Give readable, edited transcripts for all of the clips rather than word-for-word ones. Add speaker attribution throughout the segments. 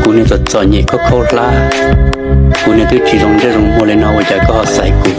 Speaker 1: cú nên giọt nhẹ có khâu la cú nên tôi chỉ dùng để dùng mua lên nào và có họ xài cú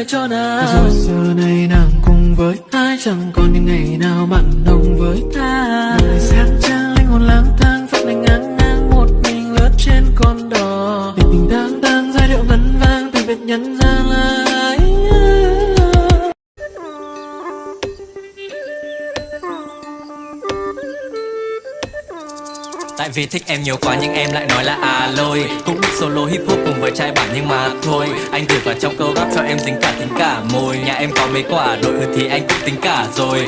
Speaker 2: cho nàng. Rồi giờ này nàng cùng với ai, chẳng còn những ngày nào mặn nồng với ta. Đời sáng trang linh hồn lang thang, phút này ngang ngang một mình lướt trên con đò. Để tình tang tang giai điệu ngân vang, từ biệt nhân ra là ai.
Speaker 3: Tại vì thích em nhiều quá nhưng em lại nói là à lôi. Cũng biết solo hip hop cùng với trai bản nhưng mà thôi. Anh gửi vào trong câu rap cho em dính cả tính cả môi. Nhà em có mấy quả đội thì anh cũng tính cả rồi.